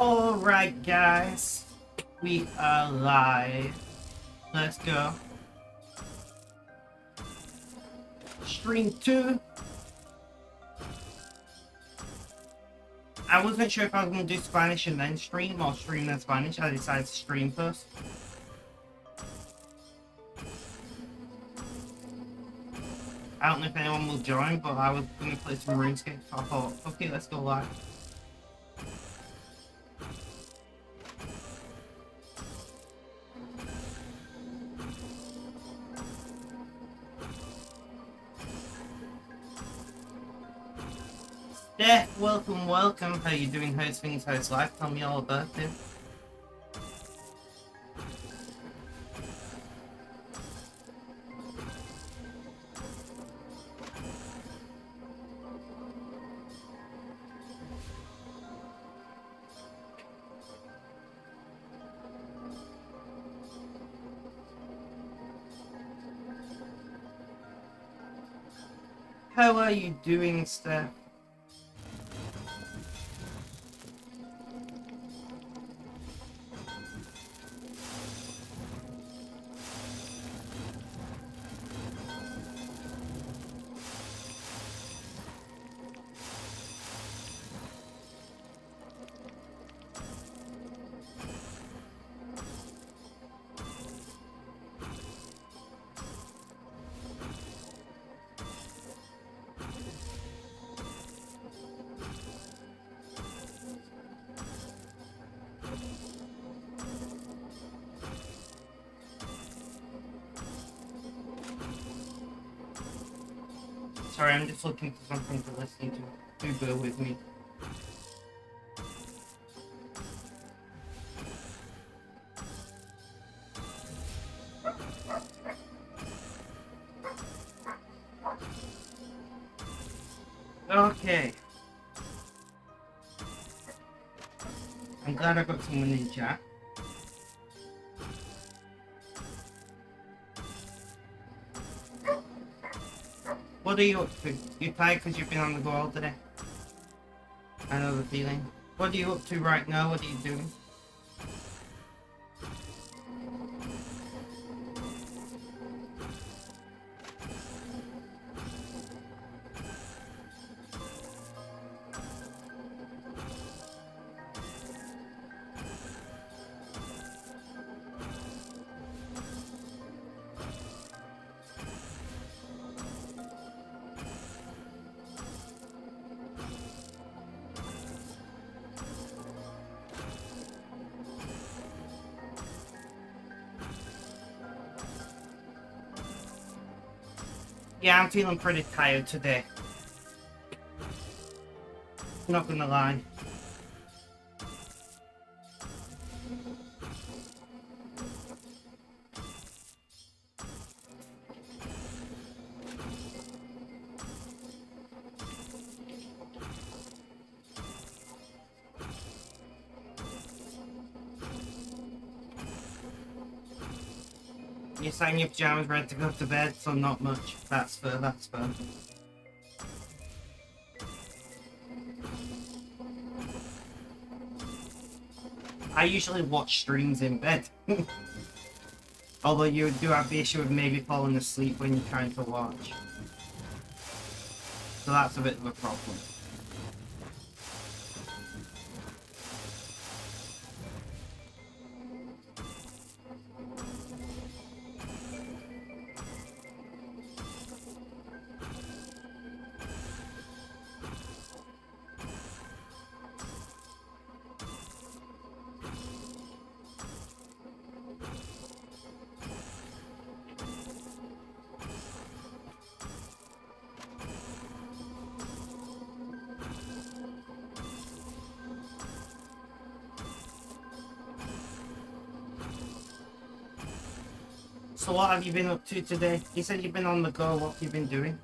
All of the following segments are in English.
Alright guys, we are live. Let's go. Stream 2. I wasn't sure if I was going to do Spanish and then stream or stream then Spanish. I decided to stream first. I don't know if anyone will join, but I was going to play some RuneScape, so I thought, okay, let's go live. Steph, welcome. How you doing? How's things? How's life? Tell me all about it. How are you doing, Steph? Sorry, I'm just looking for something to listen to. Do bear with me. Okay. I'm glad I got someone in chat. What are you up to? You tired because you've been on the go all today? I know the feeling. What are you up to right now? What are you doing? Yeah, I'm feeling pretty tired today. Not gonna lie. You're saying your pajamas ready to go to bed, so not much. That's fair, that's fair. I usually watch streams in bed. Although you do have the issue of maybe falling asleep when you're trying to watch. So that's a bit of a problem. So what have you been up to today? You said you've been on the go. What have you been doing?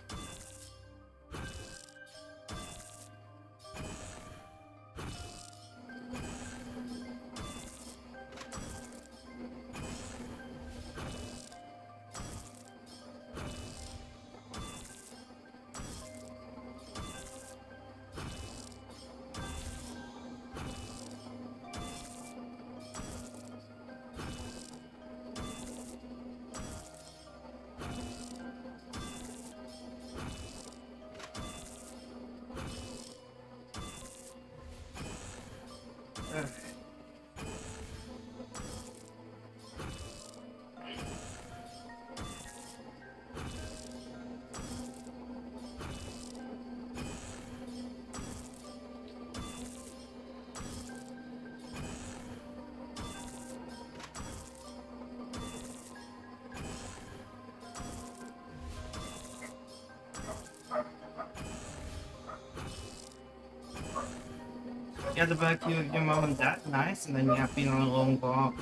You had the barbecue with your mum and dad, nice, and then you have been on a long walk.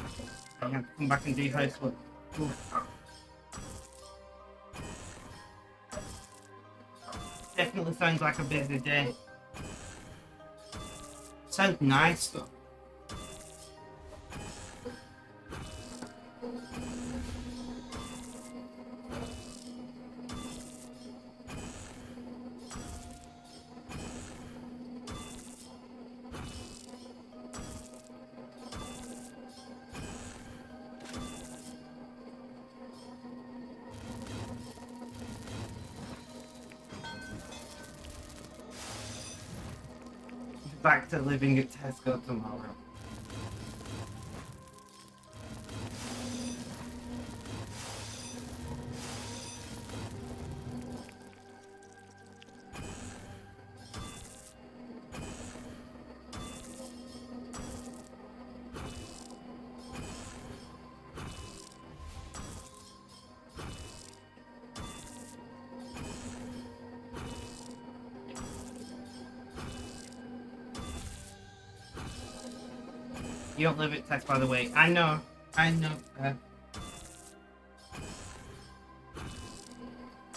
And you have to come back and do housework. Ooh. Definitely sounds like a busy day. Sounds nice though. Back to living at Tesco tomorrow. You don't live at Tess, by the way. I know.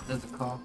There's a call.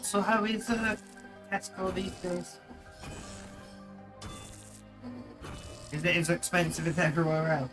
So how is Tesco these days? Is it as expensive as everywhere else?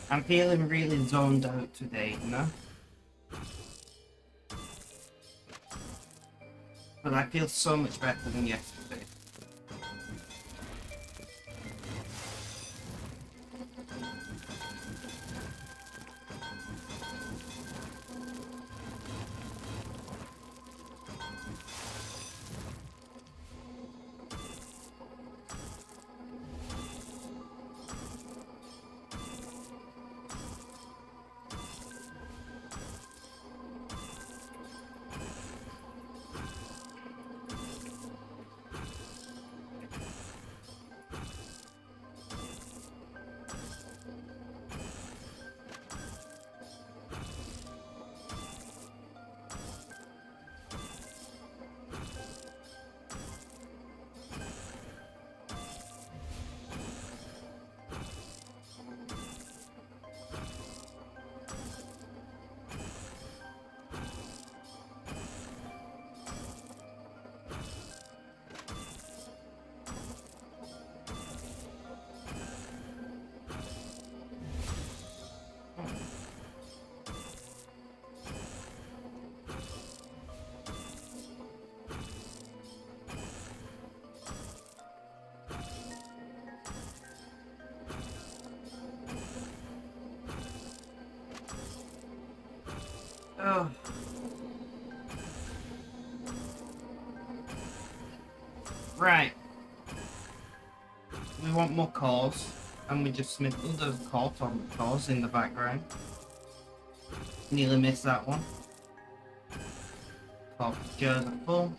I'm feeling really zoned out today, you know? But I feel so much better than yesterday. Oh. Right. We want more cores, and we just smith the cores in the background. Nearly missed that one. Core jars are full.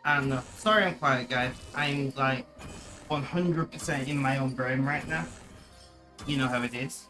I don't know. Sorry I'm quiet, guys. I'm like 100% in my own brain right now. You know how it is.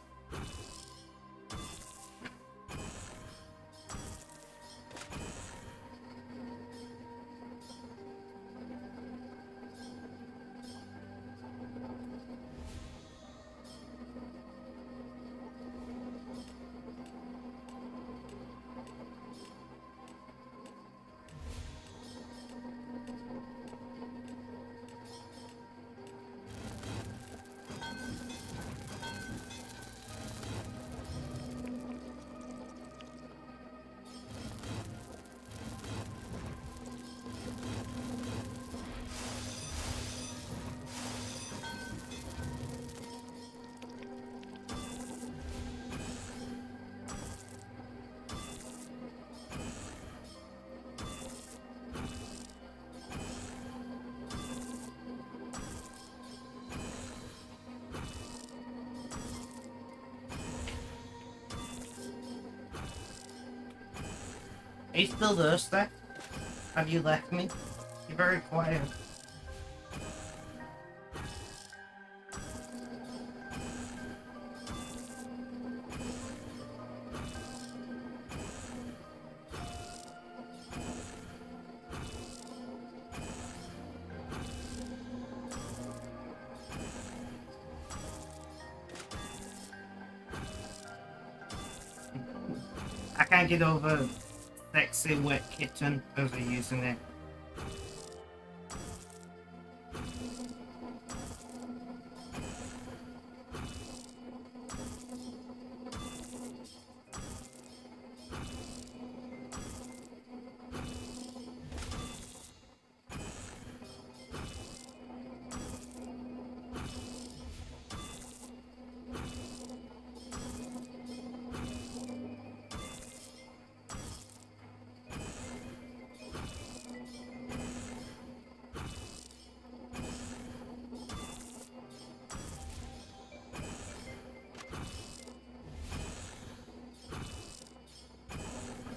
Are you still there, Spec? Have you left me? You're very quiet. I can't get over sexy wet kitten as we're using it.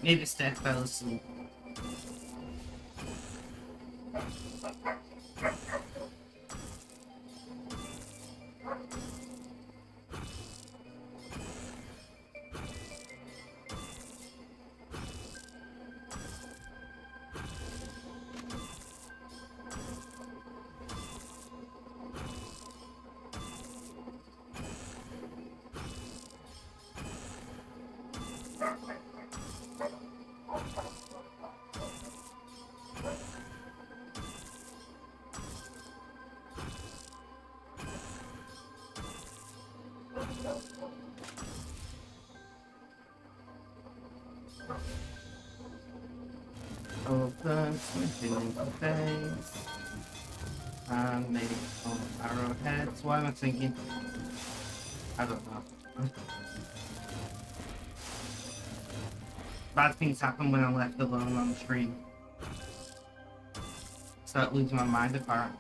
Maybe Steph fell asleep. Open, smithing into face. And maybe some arrowheads. What am I thinking? I don't know. Bad things happen when I'm left alone on the stream. Start losing my mind apart.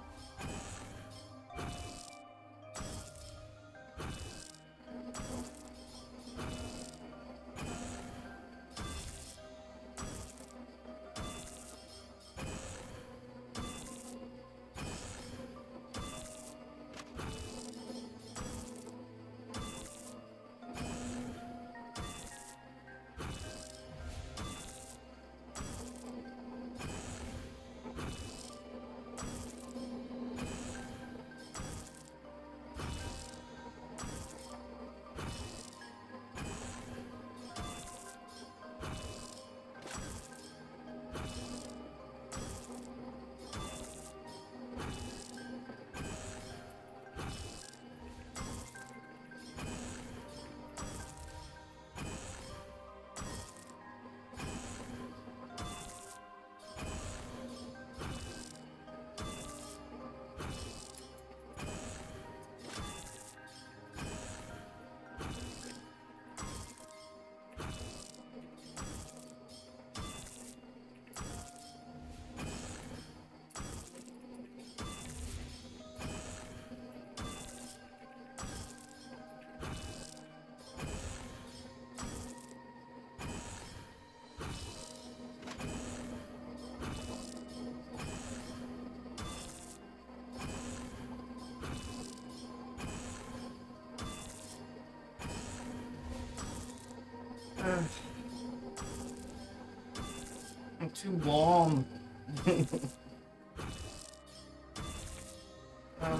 I'm too warm. uh,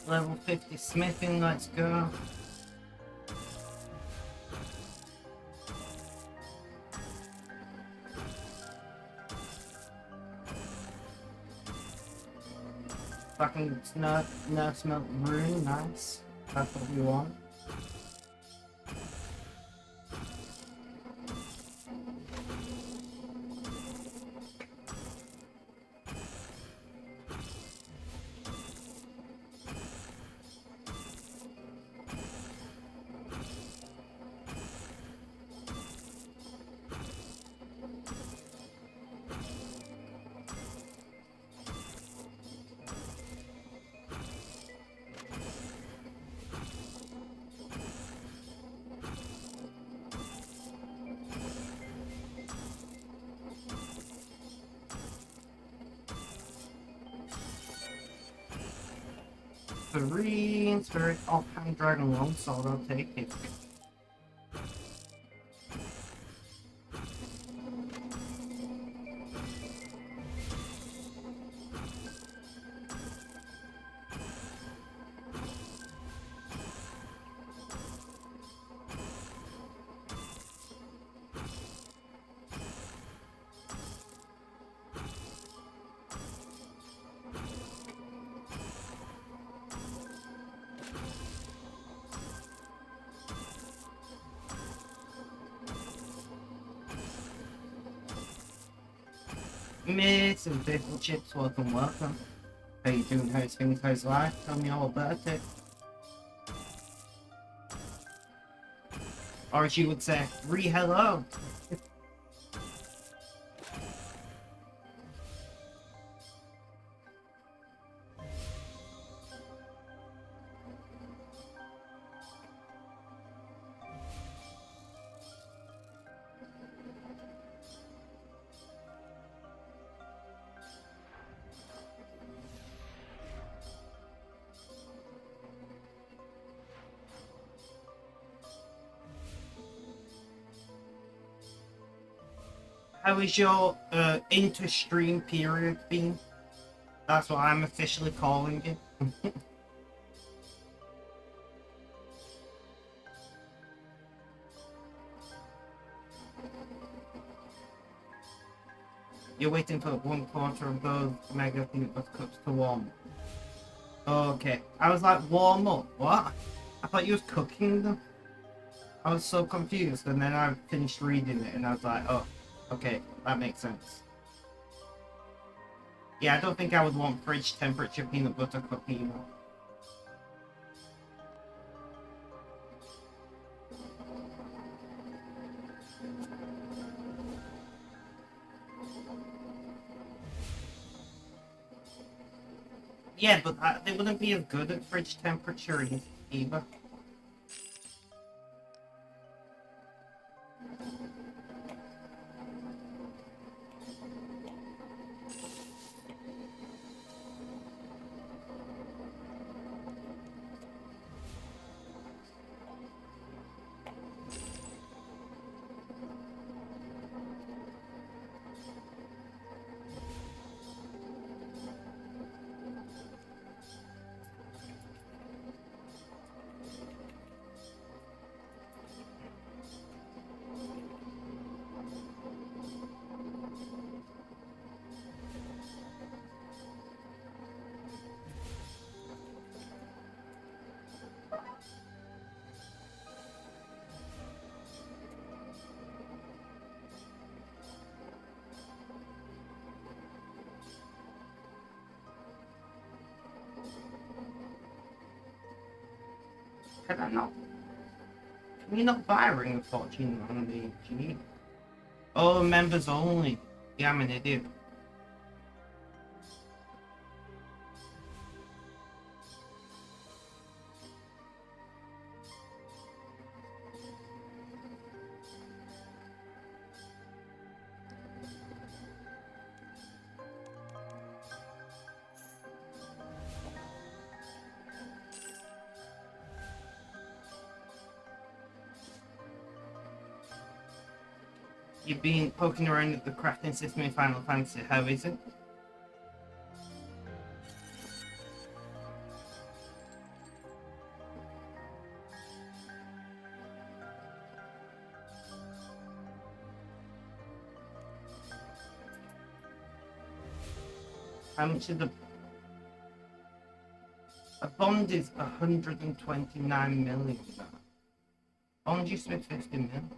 Level 50 smithing, let's go. Fucking nurse melt rune, nice. That's what we want. Three spirit offhand dragon longsword, I'll take it. Miss and Biffle Chips, welcome, welcome. How you doing? How's things? How's life? Tell me all about it. Or as you would say, re-hello. How is your inter-stream period been? That's what I'm officially calling it. You're waiting for 1/4 of those mega peanut butter cups to warm. Okay. I was like, warm up? What? I thought you was cooking them. I was so confused, and then I finished reading it, and I was like, oh, okay, that makes sense. Yeah, I don't think I would want fridge temperature peanut butter cup either. Yeah, but they wouldn't be as good at fridge temperature either. Can I not? Can you not buy a Ring of Fortune on the G? Oh, members only. Yeah, I'm an idiot. You've been poking around at the crafting system in Final Fantasy. How is it? How much is a bond is 129 million. Bond used to be 50 million.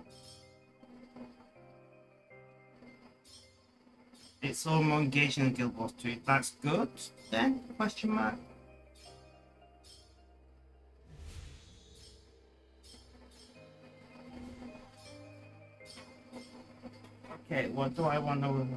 It's all more engaging than Guild Wars 2. That's good then? Question mark. Okay, what do I want to...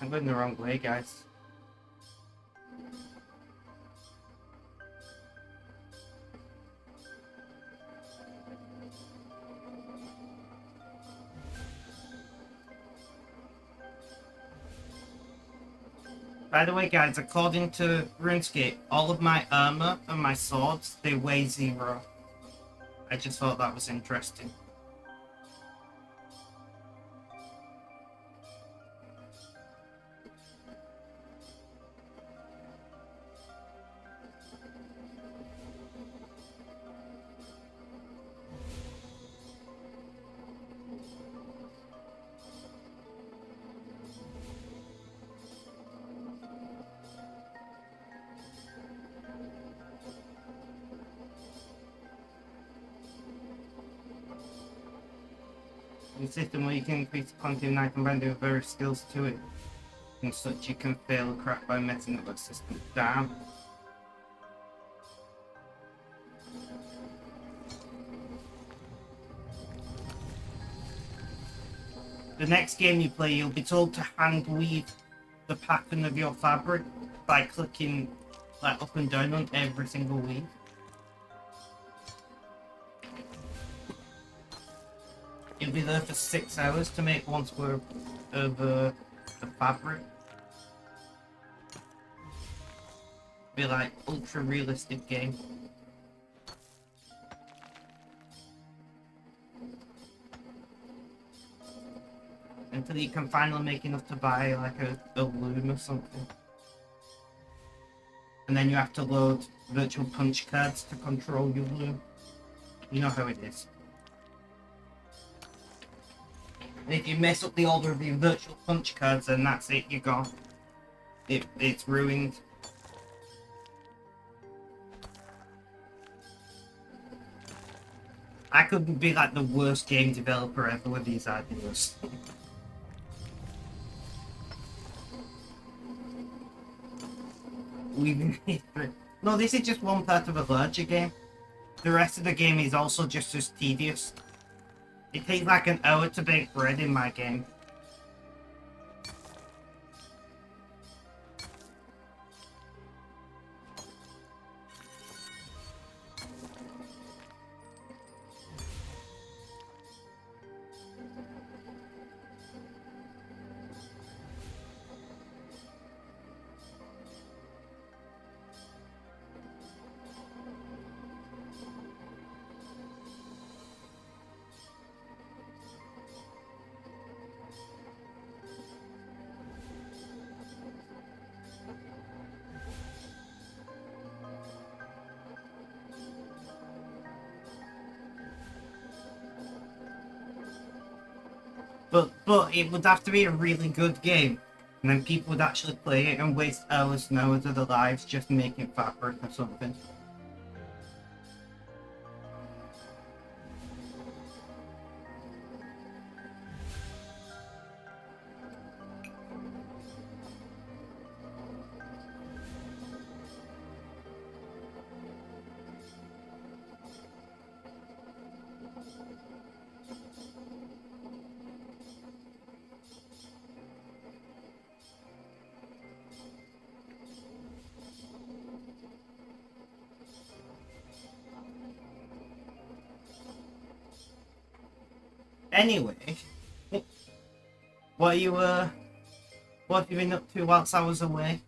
I'm going the wrong way, guys. By the way, guys, according to RuneScape, all of my armor and my swords, they weigh 0. I just thought that was interesting. A system where you can increase the quantity of item by doing various skills to it. And such you can fail a craft by messing up the system. Damn. The next game you play, you'll be told to hand weave the pattern of your fabric by clicking like up and down on every single weave. You'll be there for 6 hours to make one square of the fabric. Be like ultra realistic game. Until you can finally make enough to buy like a loom or something. And then you have to load virtual punch cards to control your loom. You know how it is. And if you mess up the order of your virtual punch cards, then that's it, you're gone. It's ruined. I could be like the worst game developer ever with these ideas. No, this is just one part of a larger game. The rest of the game is also just as tedious. It takes like an hour to bake bread in my game. But it would have to be a really good game, and then people would actually play it and waste hours and hours of their lives just making fabric or something. Anyway, what you what have you been up to whilst I was away?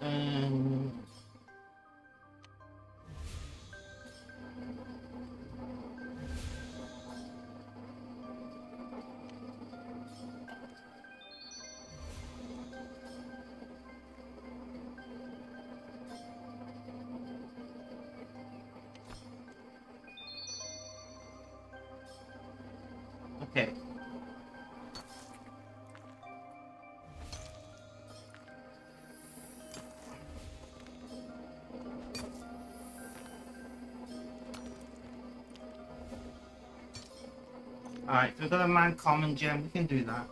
Um, okay. Alright, so we've got a man common gem, we can do that.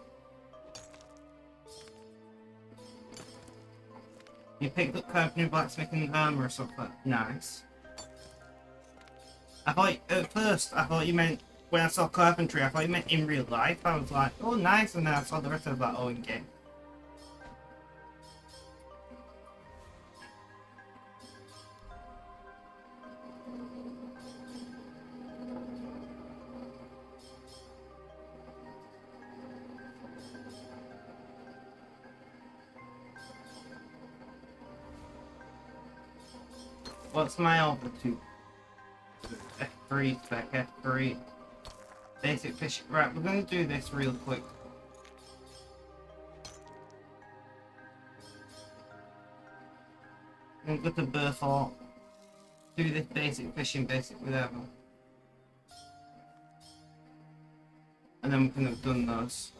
You picked up carpentry, blacksmithing, and armor or something. Nice. I thought, at first, I thought you meant, when I saw carpentry, I thought you meant in real life. I was like, oh nice, and then I saw the rest of that, oh, in game. What's my altitude? F3, spec F3. Basic fish. Right, we're gonna do this real quick. I'm gonna go to Berthort. Do this basic fishing, basic whatever. And then we can have done those.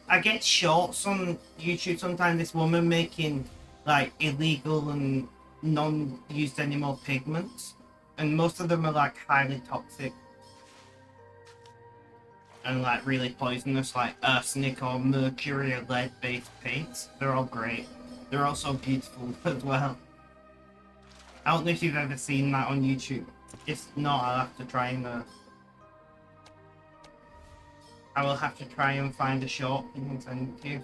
I get shorts on YouTube sometimes, this woman making like illegal and non-used anymore pigments, and most of them are like highly toxic and like really poisonous, like arsenic or mercury or lead based paints. They're all great. They're also beautiful as well. I don't know if you've ever seen that on YouTube. If not, I'll have to try and I will have to try and find a shop and send it to you.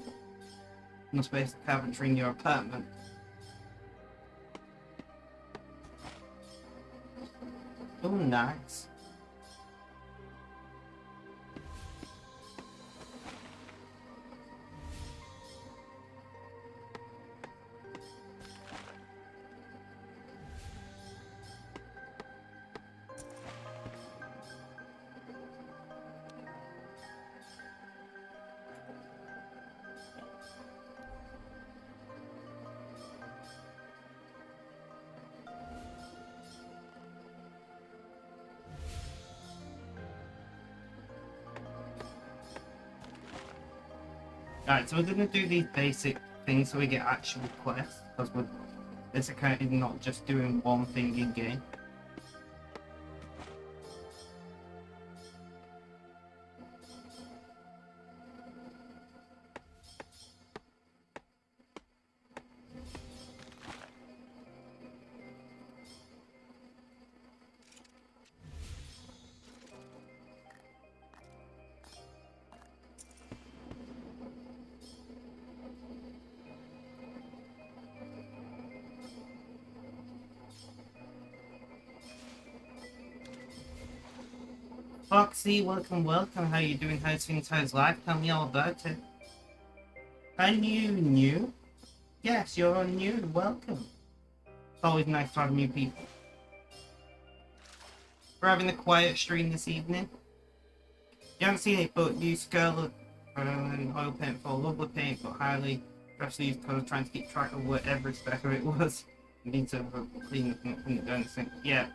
No space carpentry in your apartment. Oh, nice. Alright, so we're gonna do these basic things so we get actual quests, because this account is not just doing one thing in game. Foxy, welcome, welcome. How you doing? How's things? How's life? Tell me all about it. Are you new? Yes, you're new. Welcome. It's always nice to have new people. We're having a quiet stream this evening. You haven't seen it, but new Scarlet oil paint for lovely paint, but highly especially used because I was trying to keep track of whatever spec it was. I need to clean it and put it down the sink. Yeah.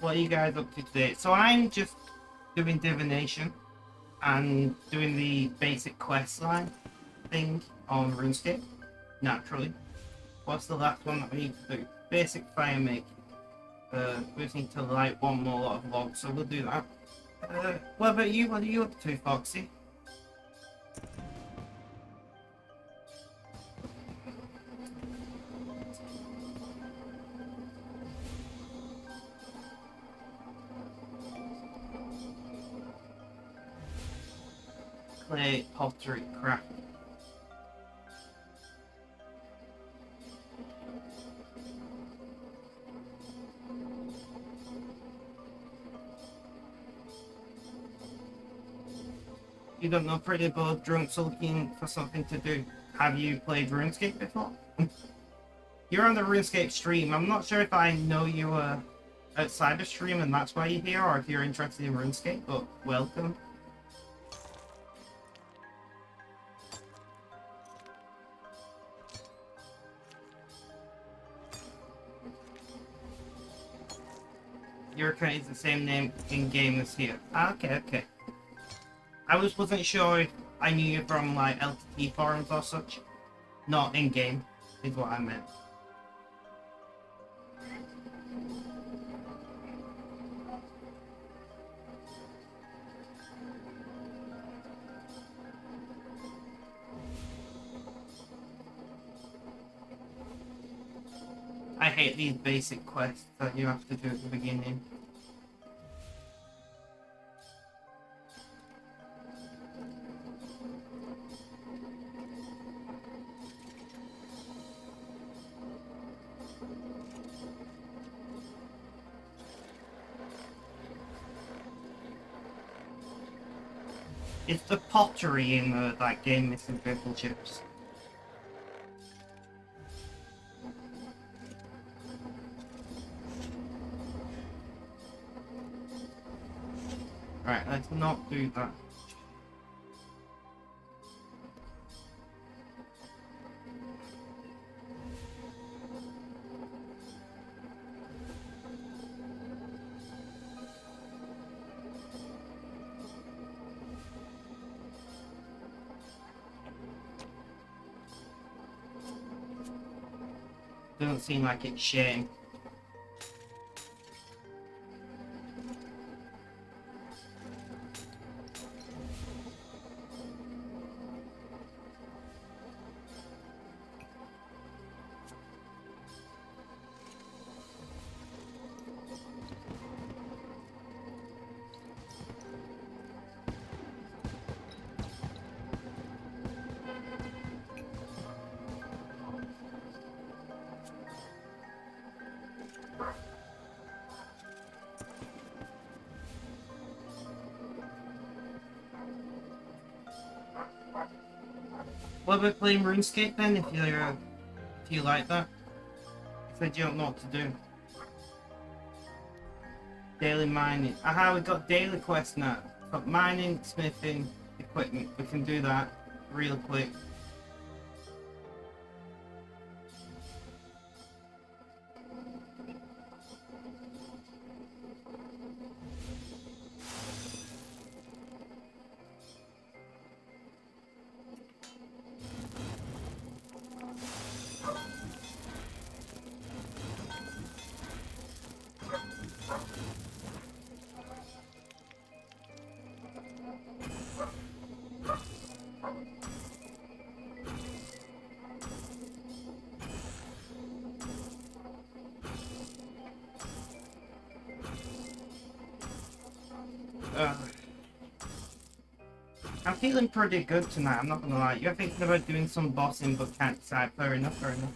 What are you guys up to today? So I'm just doing divination and doing the basic quest line thing on RuneScape, naturally. What's the last one that we need to do? Basic fire making. We just need to light one more lot of logs, so we'll do that. What about you? What are you up to, Foxy? Clay pottery craft. You don't know, pretty bored drunks looking for something to do. Have you played RuneScape before? You're on the RuneScape stream. I'm not sure if I know you outside of stream and that's why you're here, or if you're interested in RuneScape, but welcome. Your account is the same name in game as here. Okay, okay. I wasn't sure if I knew you from like LTT forums or such. Not in game, is what I meant. I hate these basic quests that you have to do at the beginning. It's the pottery in that game missing purple chips. Right, let's not do that. Doesn't seem like it's sharing. What about playing RuneScape then, if you like that? You said you don't know what to do. Daily mining. Aha, we got daily quests now. So mining, smithing, equipment. We can do that real quick. I'm feeling pretty good tonight, I'm not gonna lie. You're thinking about doing some bossing but can't decide. Fair enough, fair enough.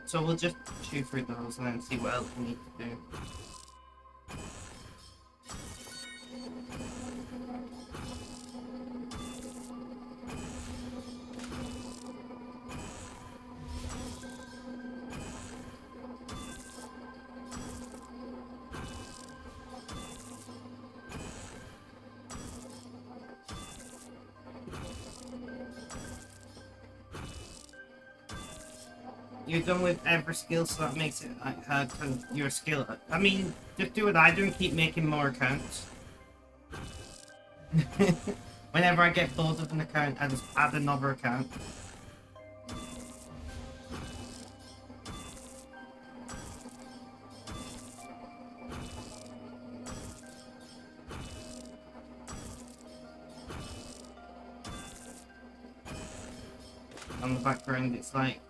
So we'll just chew through those and then see what else we need to do. You're done with every skill, so that makes it like hard for your skill. I mean, just do what I do and keep making more accounts. Whenever I get bored of an account, I just add another account. On the background, it's like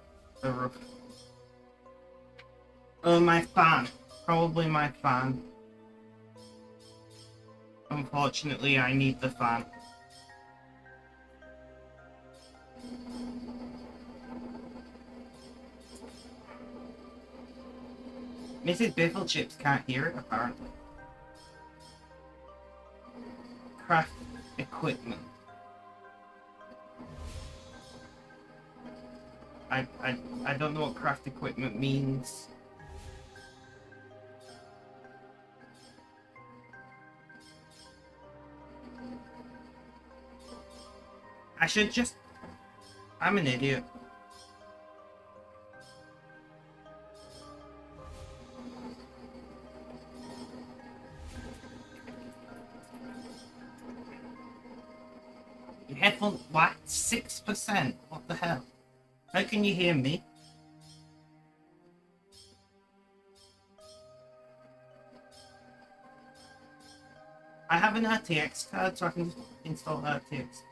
a roof. Oh, my fan. Probably my fan. Unfortunately, I need the fan. Mrs. Bifflechips can't hear it, apparently. Craft equipment. I don't know what craft equipment means. I should just... I'm an idiot. Your headphone... What? 6%? What the hell? How can you hear me? I have an RTX card, so I can just install RTX.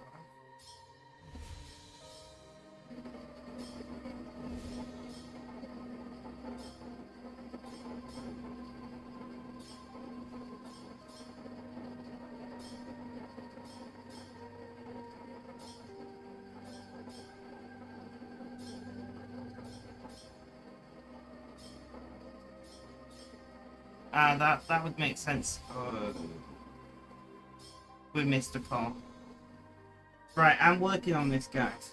That would make sense. We missed a call. Right, I'm working on this, guys.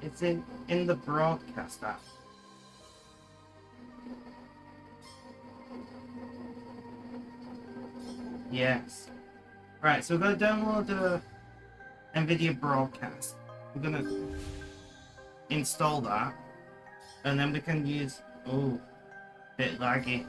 It's in the broadcast app. Yes. Right, so we're gonna download the NVIDIA broadcast. We're gonna install that, and then we can use... Oh, bit laggy.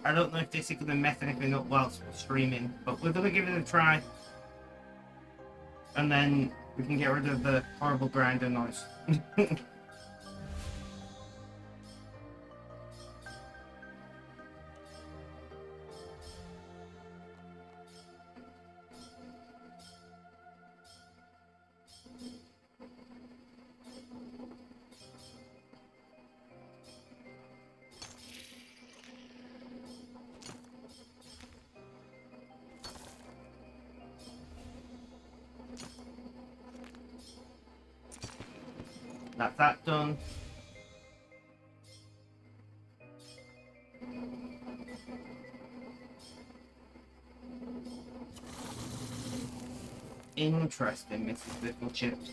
I don't know if this is going to mess anything up whilst streaming, but we're going to give it a try. And then we can get rid of the horrible grinder noise. That's that done. Interesting, Mrs. Little Chips.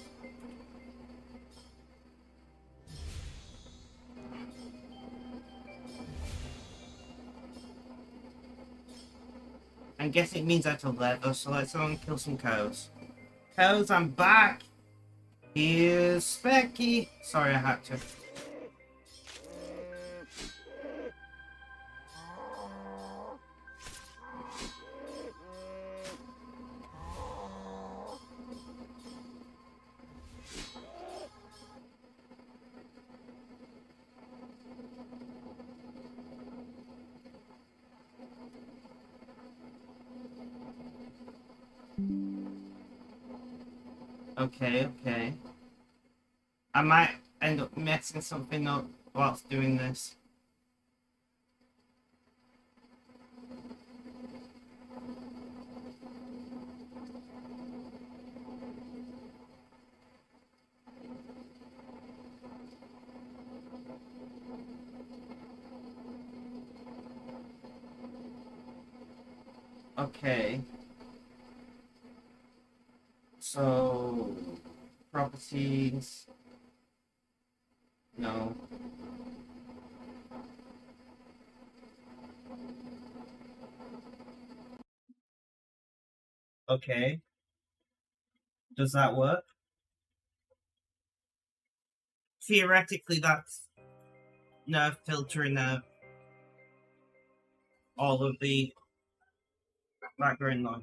I guess it means I have to leather, so let's go and kill some cows. Cows, I'm back! Here's Specky! Sorry, I had to. Okay, okay. I might end up messing something up whilst doing this. Okay. So, properties. No. Okay. Does that work? Theoretically, that's nerve filtering out all of the background noise.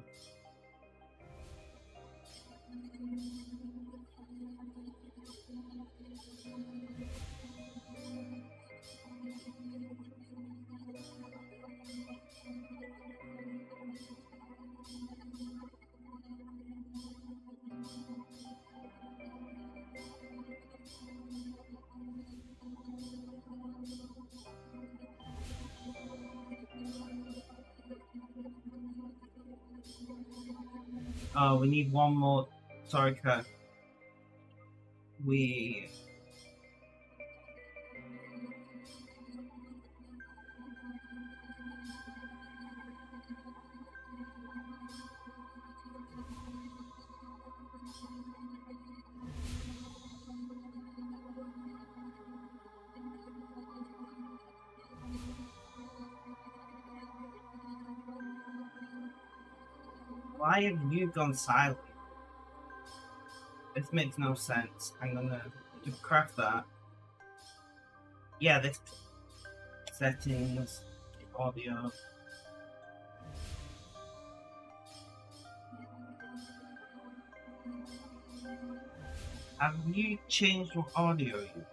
Oh, we need one more. Sorry, Kurt. We. Why have you gone silent? This makes no sense. I'm gonna just craft that. Yeah, this settings, audio. Have you changed what audio you?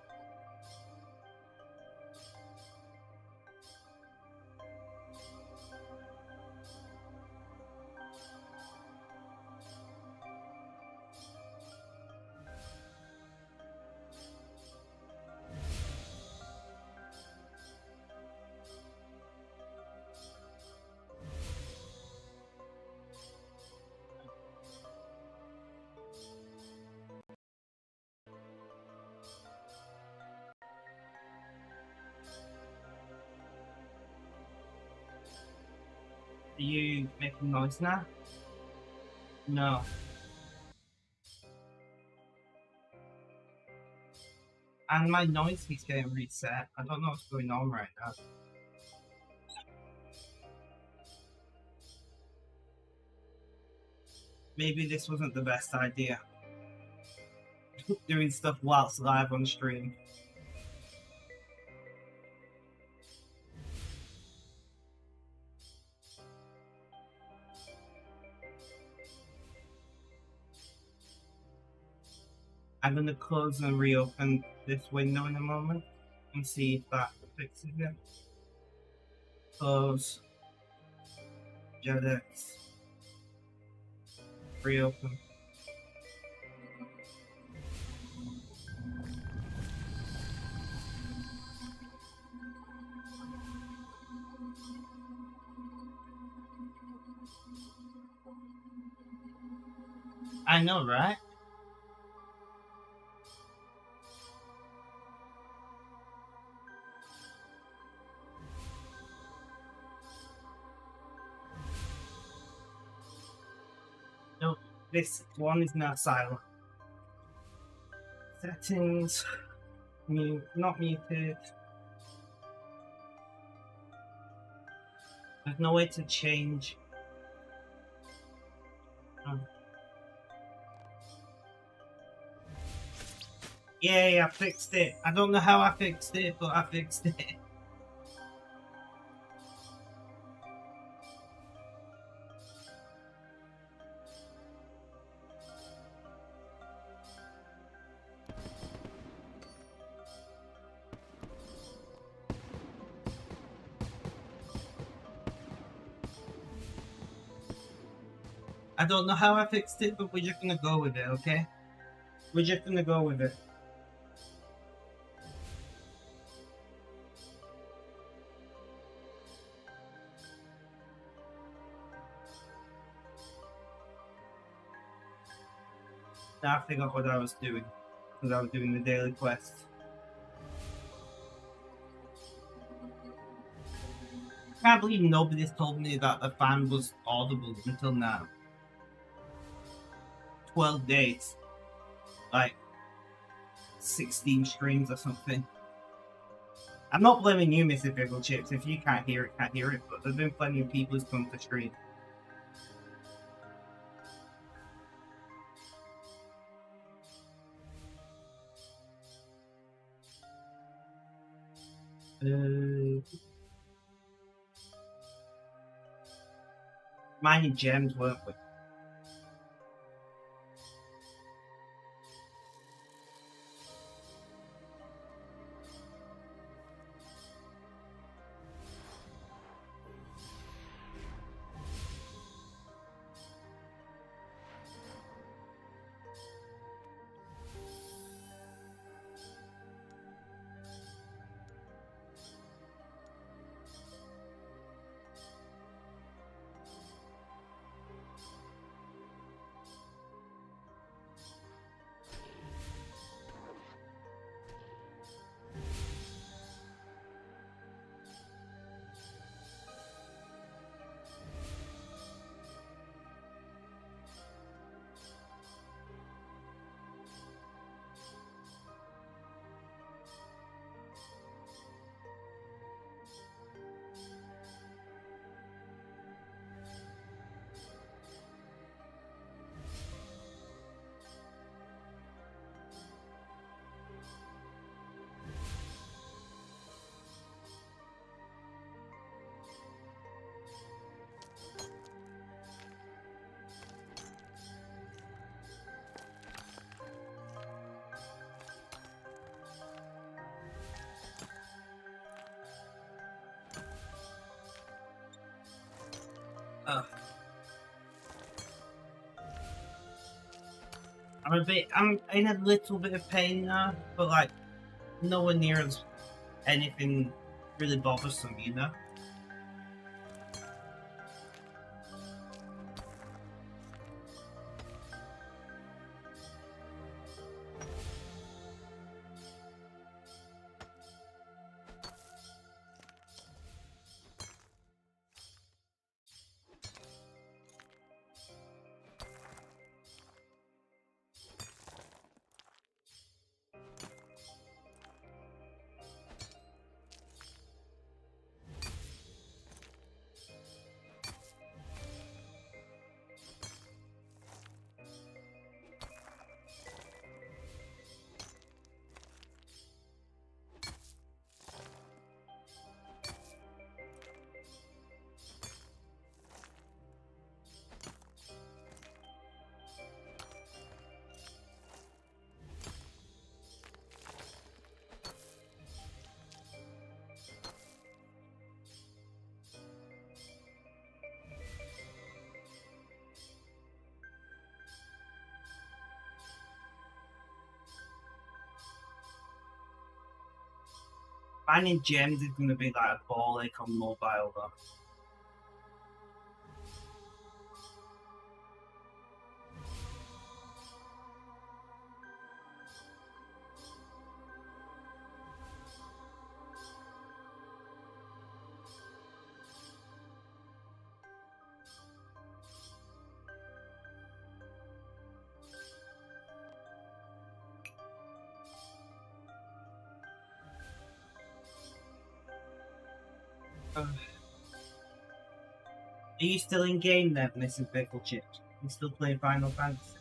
Are you making noise now? No. And my noise keeps getting reset. I don't know what's going on right now. Maybe this wasn't the best idea. Doing stuff whilst live on stream. I'm gonna close and reopen this window in a moment and see if that fixes it. Close. JetX. Reopen. I know, right? This one is now silent. Settings. Mute. Not muted. There's no way to change. Yay, I fixed it. I don't know how I fixed it, but I fixed it. I don't know how I fixed it, but we're just gonna go with it, okay? We're just gonna go with it. Now I figured out what I was doing. Because I was doing the daily quest. I can't believe nobody's told me that the fan was audible until now. 12 days. Like 16 streams or something. I'm not blaming you, Mr. Pickle Chips. If you can't hear it, can't hear it. But there's been plenty of people who's come to stream. Mining gems, weren't we? I'm in a little bit of pain now, but like nowhere near as anything really bothersome, you know? Finding gems is going to be like a ball ache on mobile, though. Are you still in game then, Mrs. Pickle Chips? You still playing Final Fantasy?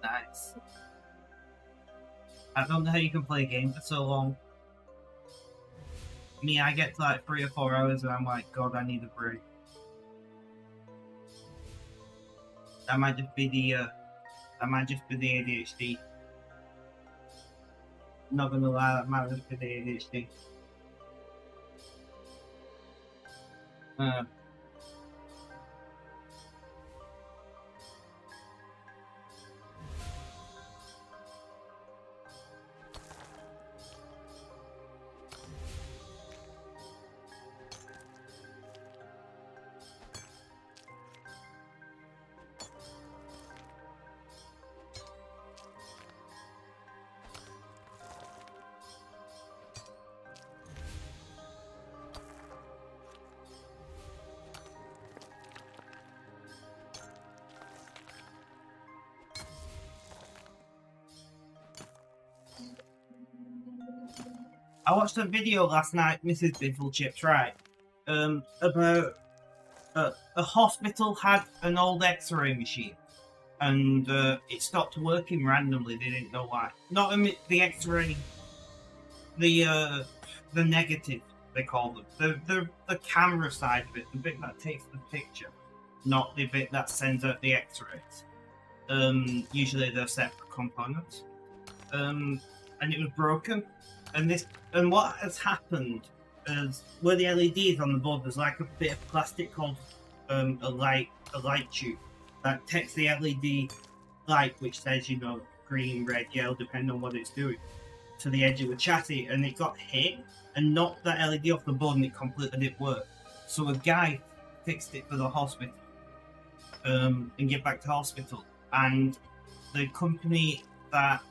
Nice. I don't know how you can play a game for so long. Me, I get to like 3 or 4 hours and I'm like, God, I need a break. That might just be the ADHD. Not gonna lie, that might just be the ADHD. I watched a video last night, Mrs. Biffle Chips, right? About a hospital had an old X-ray machine, and it stopped working randomly. They didn't know why. Not the X-ray, the negative they call them, the camera side of it, the bit that takes the picture, not the bit that sends out the X-rays. Usually they're separate components. And it was broken. And what has happened is where the LEDs on the board, there's like a bit of plastic called a light tube that takes the LED light, which says, you know, green, red, yellow, depending on what it's doing, to the edge of the chassis, and it got hit and knocked that LED off the board, and it completely didn't work. So a guy fixed it for the hospital, and get back to hospital, and the company that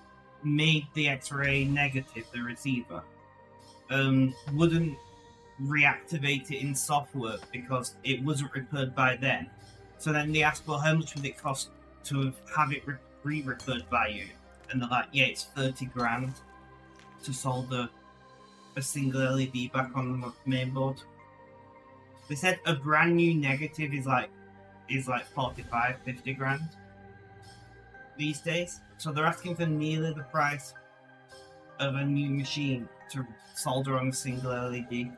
made the X-ray negative, the receiver, wouldn't reactivate it in software because it wasn't repaired by then. So then they asked, well, how much would it cost to have it re-repaired by you? And they're like, yeah, it's 30 grand to solder a single LED back on the main board. They said a brand new negative is like 45, 50 grand these days. So they're asking for nearly the price of a new machine to solder on a single LED.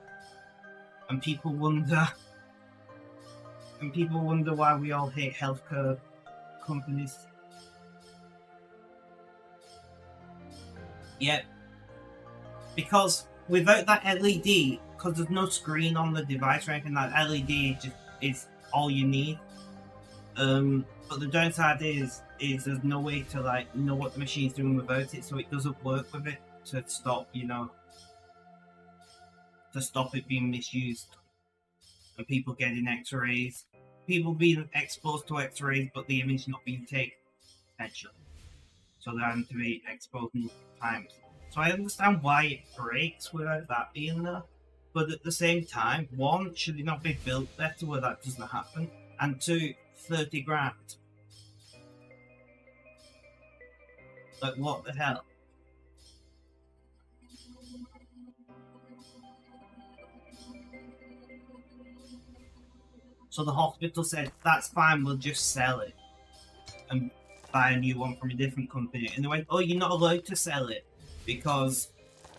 And people wonder why we all hate healthcare companies. Yeah. Because without that LED, because there's no screen on the device or anything, that LED is all you need. But the downside is there's no way to like know what the machine's doing without it, so it doesn't work with it to stop, you know, to stop it being misused and people getting X-rays, people being exposed to X-rays, but the image not being taken potentially, so they're having to be exposed multiple times. So I understand why it breaks without that being there, but at the same time, one, should it not be built better where that doesn't happen, and two, 30 grand. Like, what the hell? So the hospital said, that's fine, we'll just sell it and buy a new one from a different company. And they went, oh, you're not allowed to sell it because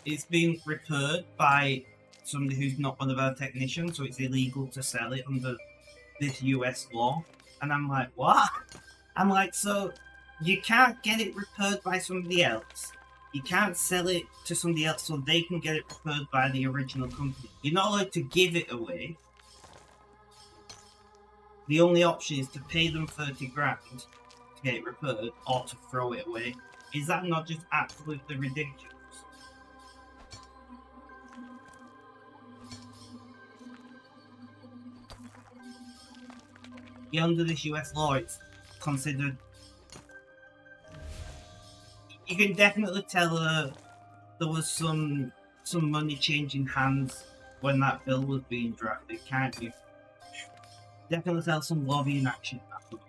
it's been repaired by somebody who's not one of our technicians, so it's illegal to sell it under this US law. And I'm like, what? I'm like, so you can't get it repaired by somebody else. You can't sell it to somebody else so they can get it repaired by the original company. You're not allowed to give it away. The only option is to pay them 30 grand to get it repaired or to throw it away. Is that not just absolutely ridiculous? Yeah, under this US law, it's considered. You can definitely tell there was some money changing hands when that bill was being drafted, can't you? Definitely tell some lobbying action happened.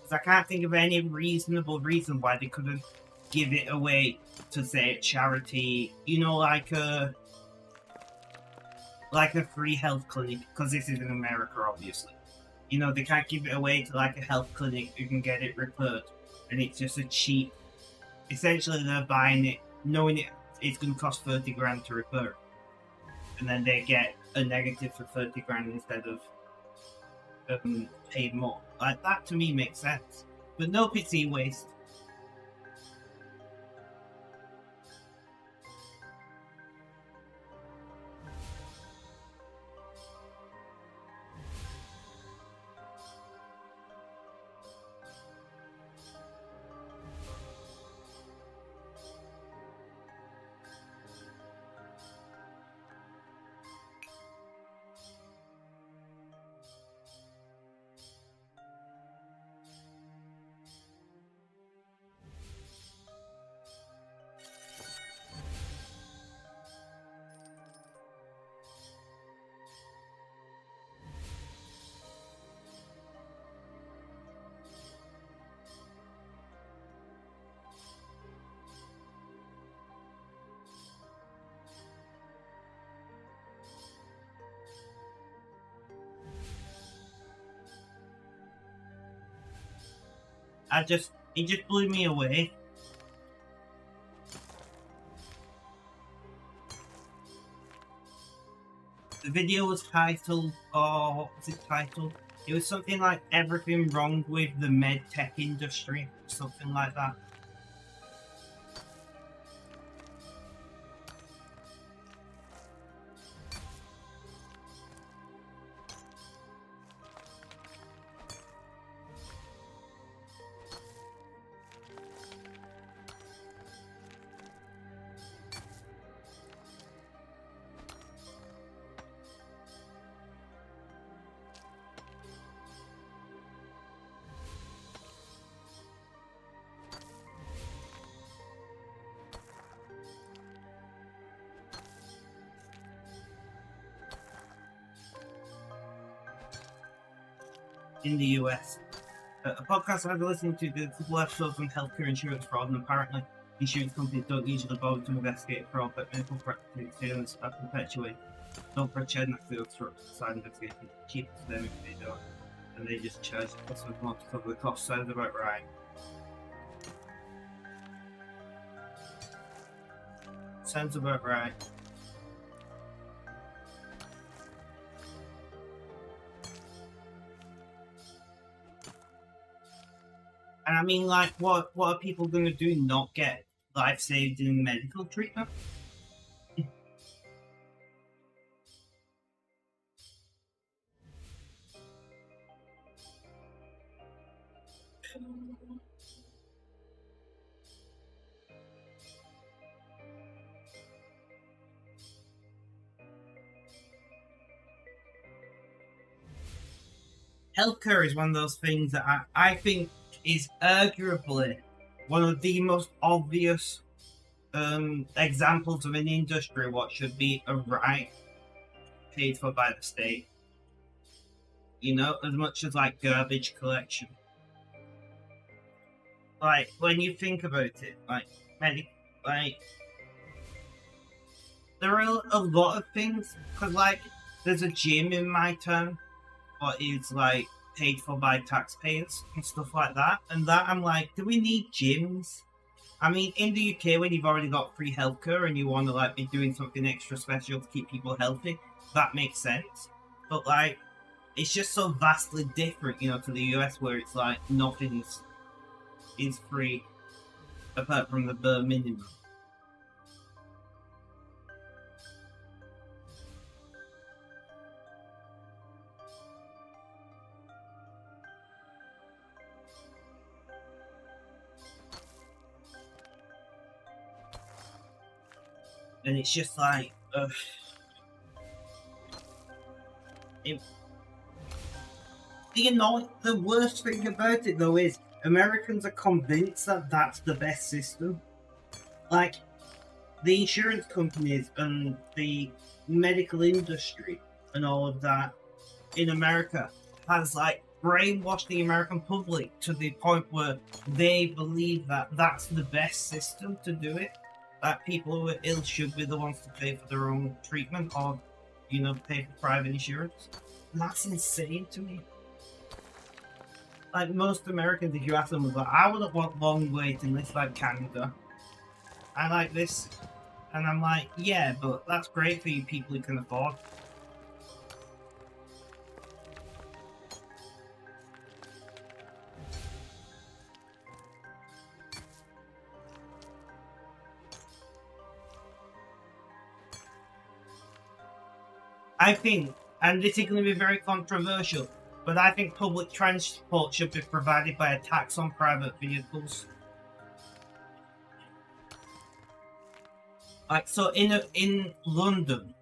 Because I can't think of any reasonable reason why they couldn't give it away to, say, a charity, you know, like a free health clinic, because this is in America, obviously. You know, they can't give it away to like a health clinic who can get it repaired, and it's just a cheap. Essentially, they're buying it, knowing it's going to cost 30 grand to repair, and then they get a negative for 30 grand instead of paid more. Like that to me makes sense. But no, it's e-waste. It just blew me away. The video was titled, what was it titled? It was something like everything wrong with the med tech industry, something like that. In the US. A podcast I've been listening to the couple episodes on healthcare insurance fraud, and apparently insurance companies don't usually bother to investigate fraud, but medical practitioners are perpetuate. Don't pretend that field side investigation is cheaper to them if they don't, and they just charge customers more to cover the cost. Sounds about right. Sounds about right. And I mean, like, what are people going to do? Not get life saved in medical treatment? Healthcare is one of those things that I think is arguably one of the most obvious examples of an industry what should be a right paid for by the state. You know, as much as like garbage collection. Like when you think about it, like there are a lot of things because like there's a gym in my town, what is like paid for by taxpayers and stuff like that. And that I'm like, do we need gyms? I mean, in the UK, when you've already got free healthcare and you want to like be doing something extra special to keep people healthy, that makes sense. But like, it's just so vastly different, you know, to the US where it's like nothing is free apart from the bare minimum. And it's just like, the worst thing about it though is Americans are convinced that that's the best system. Like, the insurance companies and the medical industry and all of that in America has like brainwashed the American public to the point where they believe that that's the best system to do it. That people who are ill should be the ones to pay for their own treatment or, you know, pay for private insurance. And that's insane to me. Like most Americans, if you ask them, like, I wouldn't want long waiting lists like Canada. I like this. And I'm like, yeah, but that's great for you people who can afford. I think, and this is going to be very controversial, but I think public transport should be provided by a tax on private vehicles. Like, so in London,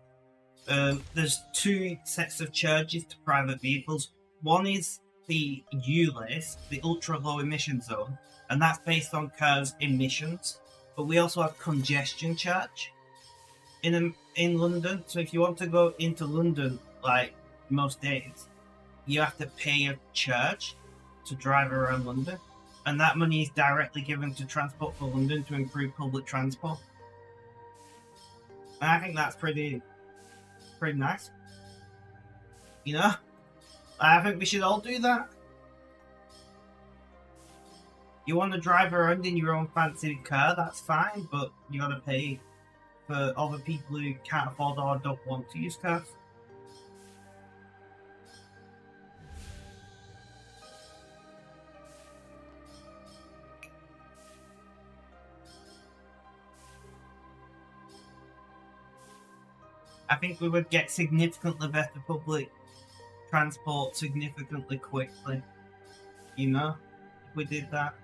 there's two sets of charges to private vehicles. One is the ULEZ, the ultra low emission zone, and that's based on cars' emissions. But we also have congestion charge in London. So if you want to go into London, like most days, you have to pay a charge to drive around London, and that money is directly given to Transport for London to improve public transport. And I think that's pretty nice. You know? I think we should all do that. You want to drive around in your own fancy car, that's fine, but you gotta pay for other people who can't afford or don't want to use cars. I think we would get significantly better public transport significantly quickly. You know? If we did that.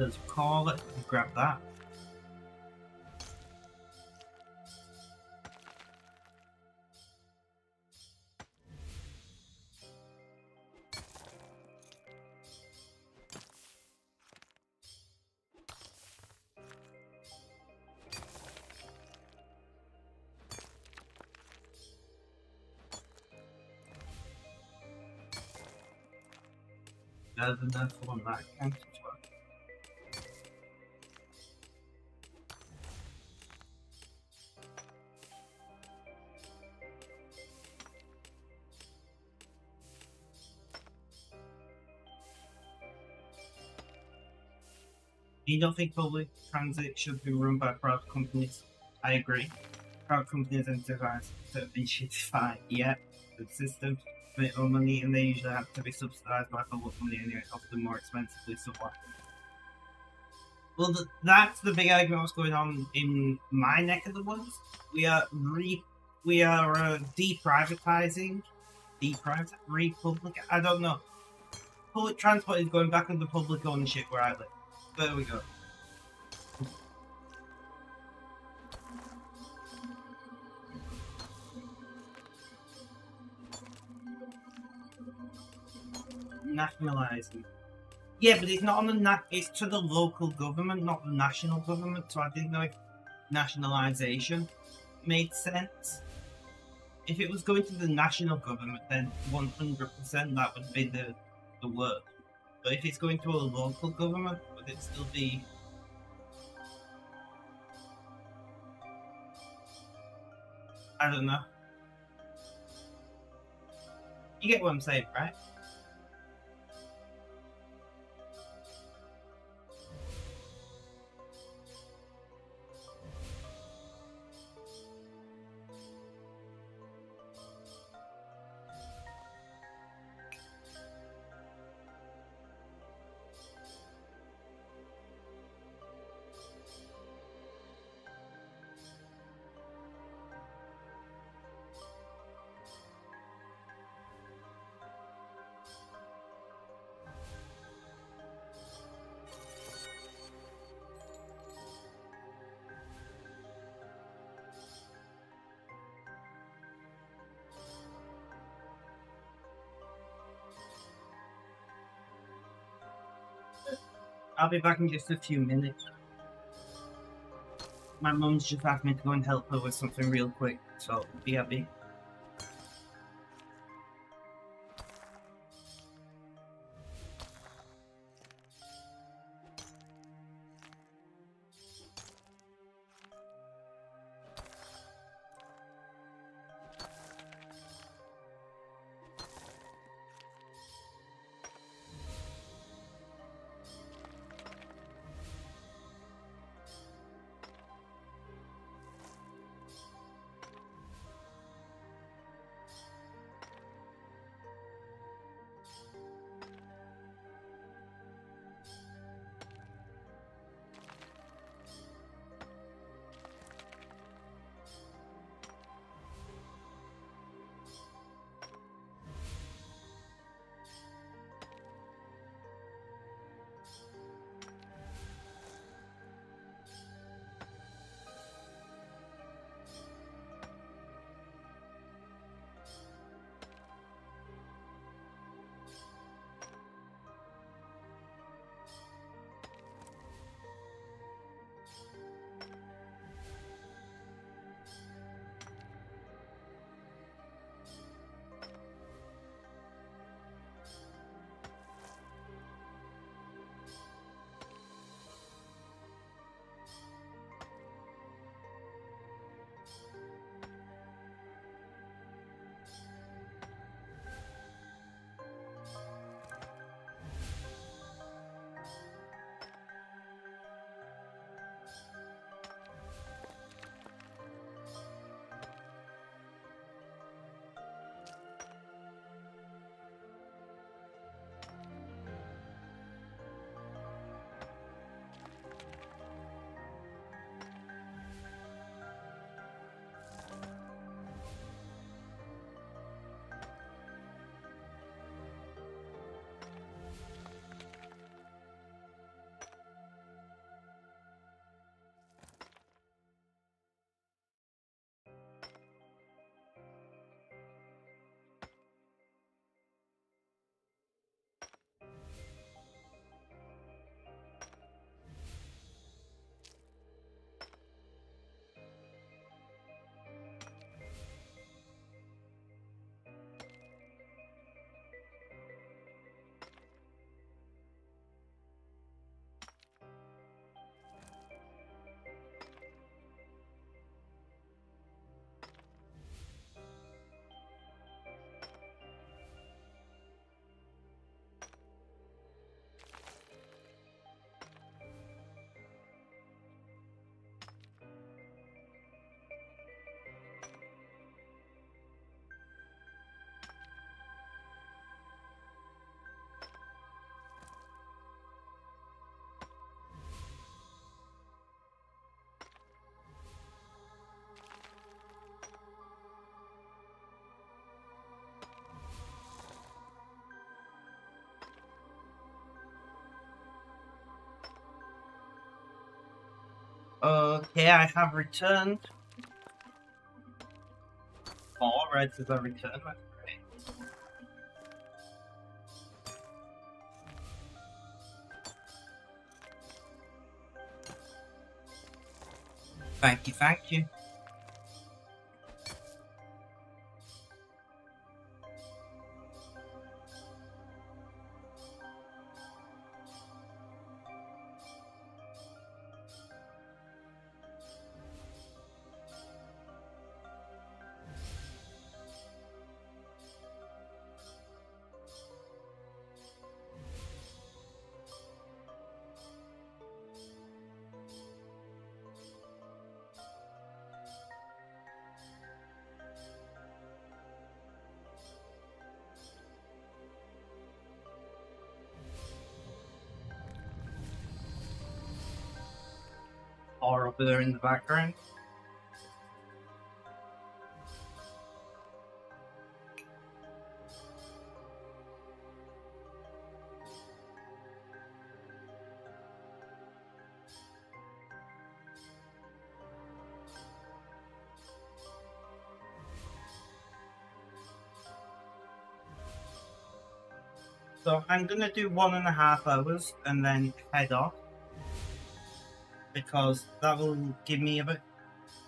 Let's call it and grab that. Better than that one that counts as well. You don't think public transit should be run by private companies? I agree. Private companies incentivize, yeah, the system to make more money, and they usually have to be subsidized by public money anyway, often more expensively somewhat. Well, that's the big argument what's going on in my neck of the woods. We are deprivatizing, republic. I don't know. Public transport is going back under public ownership where I live. There we go. Nationalizing. Yeah, but it's not on the it's to the local government, not the national government. So I didn't know if nationalization made sense. If it was going to the national government, then 100% that would be the word. But if it's going to a local government, would it still be? I don't know. You get what I'm saying, right? I'll be back in just a few minutes. My mum's just asked me to go and help her with something real quick, so BRB. Okay, I have returned. All right, since I returned. That's great. Thank you, thank you. Or over there in the background. So I'm gonna do 1.5 hours and then head off because that will give me about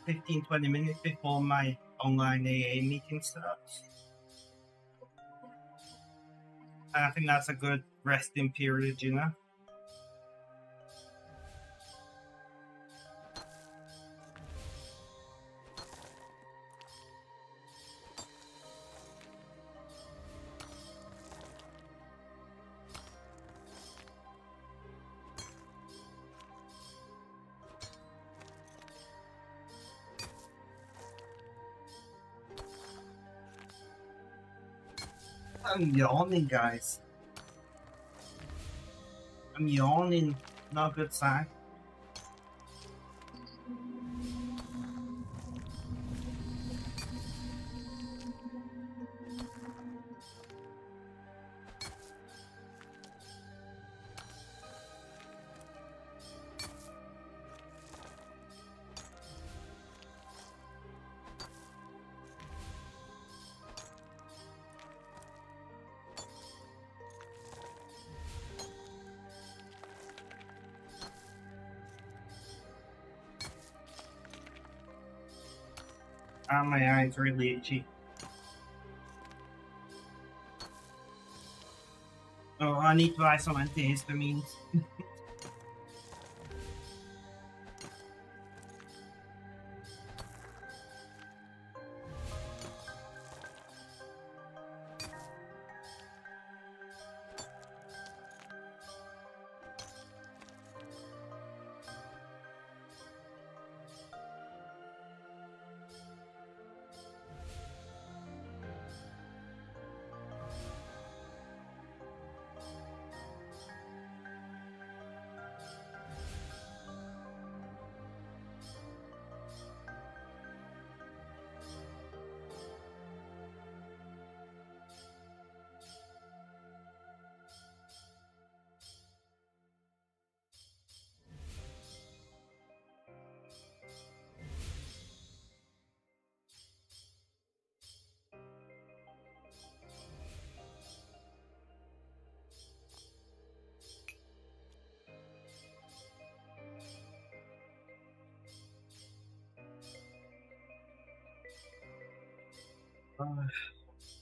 15-20 minutes before my online AA meeting starts. And I think that's a good resting period, you know? I'm yawning, guys. I'm yawning. Not a good sign. Ah, my eyes really itchy. Oh, I need to buy some antihistamines.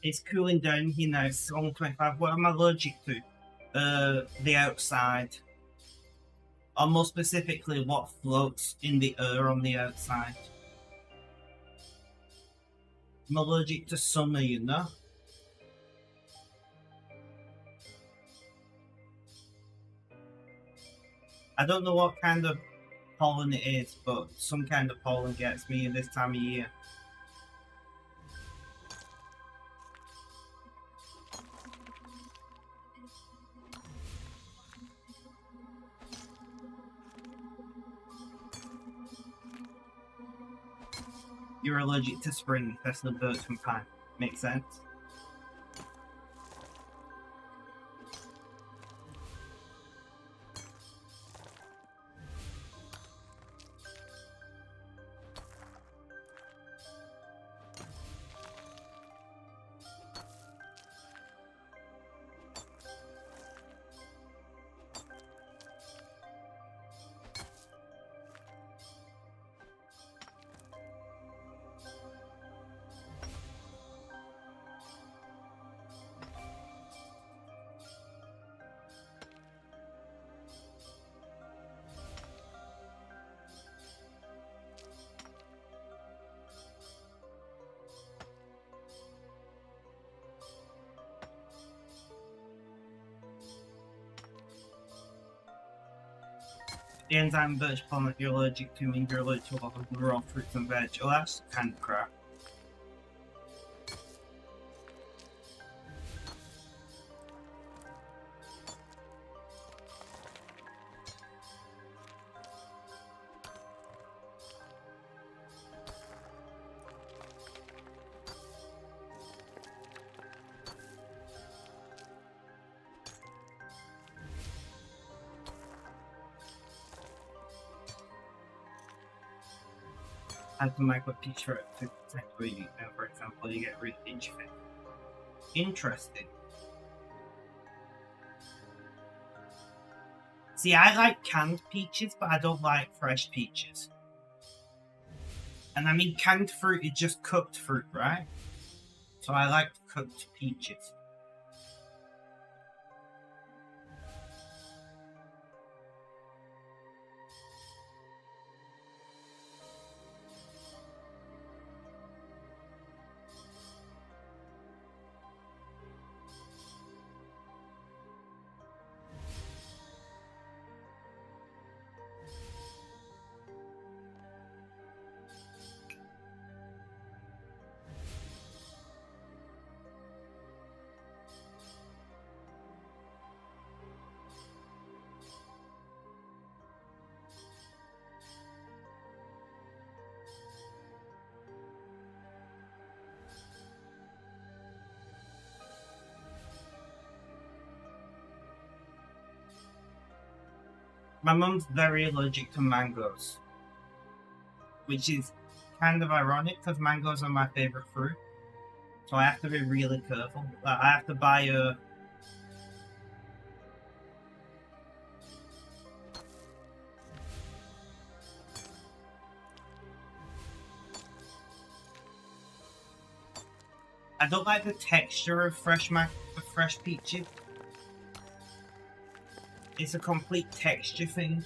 It's cooling down here now. It's only 25. What am I allergic to? The outside. Or more specifically, what floats in the air on the outside. I'm allergic to summer, you know? I don't know what kind of pollen it is, but some kind of pollen gets me this time of year. You're allergic to spring, that's the birds from pine. Makes sense? The enzyme birch pollen that you're allergic to means you're allergic to a lot of raw fruits and veg. Oh, that's kind of crap. As the micro t-shirt to where you know, for example, you get rid of inch fit. Interesting. See, I like canned peaches, but I don't like fresh peaches. And I mean, canned fruit is just cooked fruit, right? So I like cooked peaches. My mum's very allergic to mangoes, which is kind of ironic because mangoes are my favorite fruit. So I have to be really careful. Like, I have to buy a. I don't like the texture of fresh peaches. It's a complete texture thing.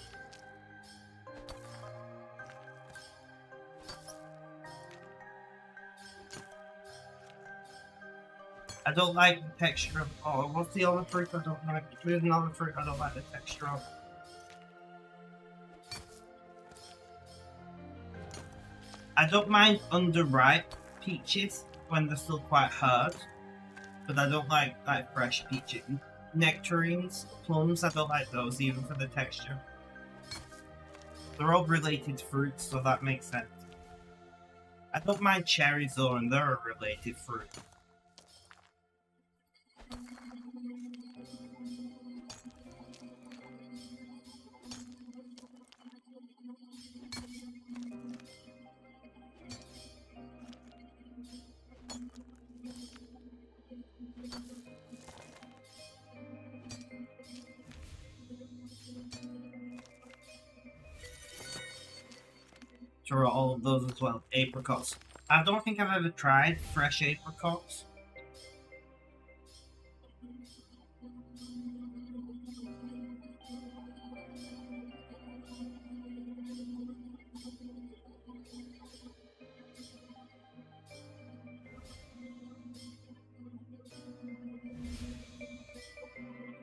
I don't like the texture of. Oh, what's the other fruit I don't like? There's another fruit I don't like the texture of. I don't mind underripe peaches when they're still quite hard, but I don't like fresh peaches. Nectarines, plums, I don't like those even for the texture. They're all related fruits, so that makes sense. I don't mind cherries though, and they're a related fruit. Sure, all of those as well. Apricots. I don't think I've ever tried fresh apricots.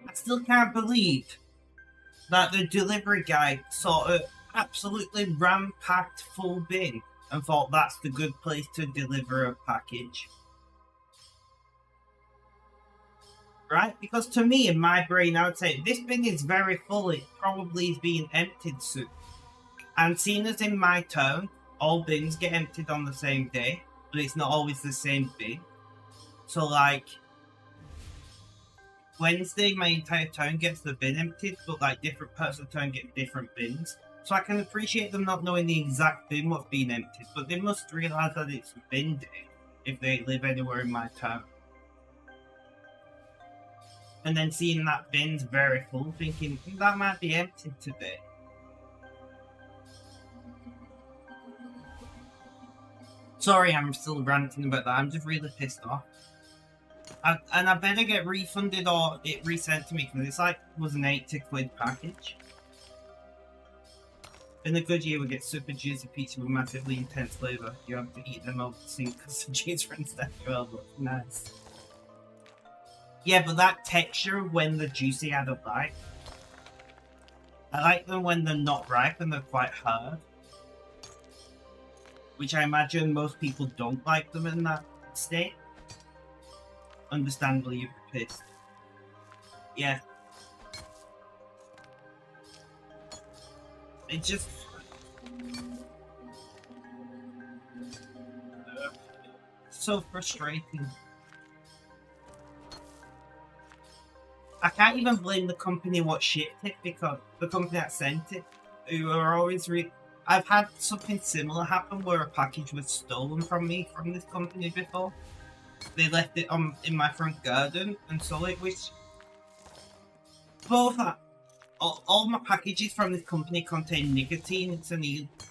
I still can't believe that the delivery guy sort of absolutely ram-packed full bin and thought that's the good place to deliver a package. Right? Because to me, in my brain, I would say this bin is very full. It probably is being emptied soon. And seeing as in my town, all bins get emptied on the same day, but it's not always the same bin. So, like, Wednesday, my entire town gets the bin emptied, but like different parts of the town get different bins. So I can appreciate them not knowing the exact bin what's being emptied, but they must realise that it's bin day if they live anywhere in my town. And then seeing that bin's very full, thinking that might be emptied today. Sorry, I'm still ranting about that. I'm just really pissed off. And I better get refunded or it resent to me because it's like was an £80 package. In a good year, we get super juicy pizza with massively intense flavour. You have to eat them over the sink because the juice runs down your elbow. Nice. Yeah, but that texture when they're juicy, I don't like. I like them when they're not ripe and they're quite hard. Which I imagine most people don't like them in that state. Understandably, you're pissed. Yeah. It's just... so frustrating. I can't even blame the company what shipped it because the company that sent it, who are always I've had something similar happen where a package was stolen from me from this company before. They left it in my front garden and sold it, which both all my packages from this company contain nicotine.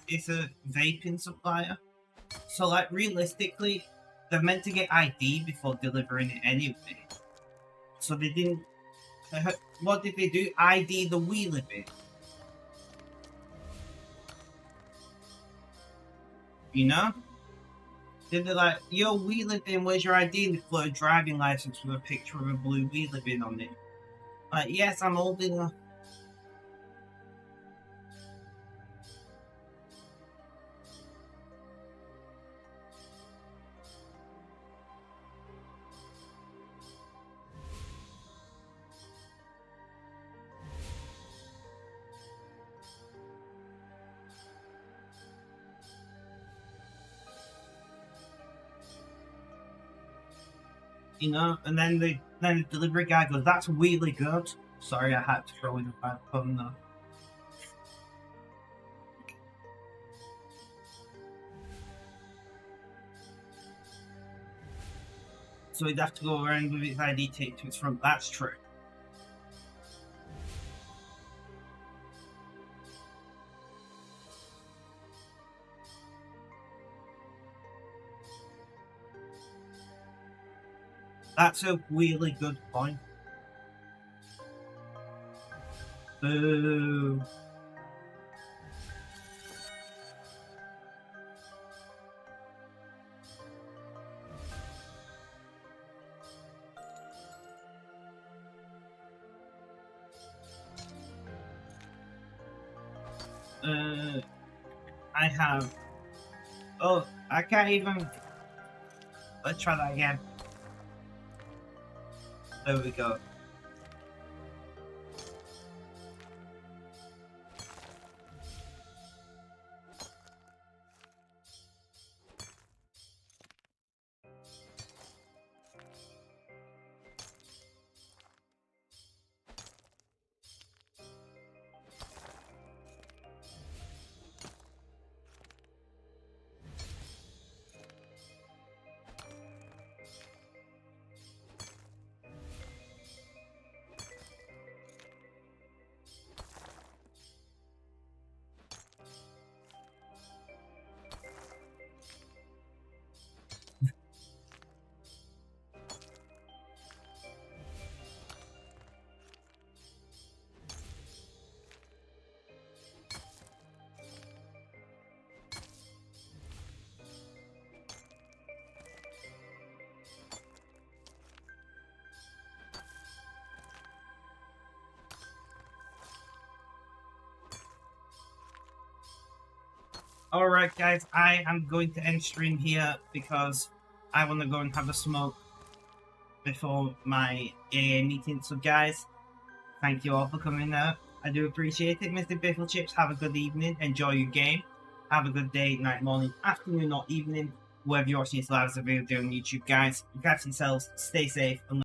It's a vaping supplier. So like realistically, they're meant to get ID before delivering it anyway. So they didn't. What did they do? ID the we live in. You know? They're like, yo, we live in, where's your ID? And they put a driving license with a picture of a blue we live in on it. Like, yes, I'm old enough. You know, and then the delivery guy goes, "That's really good." Sorry, I had to throw in a bad pun though. So he'd have to go around with his ID taped to his front. That's true. That's a really good point. Boo. I have. Oh, I can't even. Let's try that again. There we go. Alright guys, I am going to end stream here because I want to go and have a smoke before my AA meeting. So guys, thank you all for coming out. I do appreciate it. Mr. Biffle Chips, have a good evening. Enjoy your game. Have a good day, night, morning, afternoon, or evening. Wherever you're watching this live as a video on YouTube, guys. Look after yourselves, stay safe, and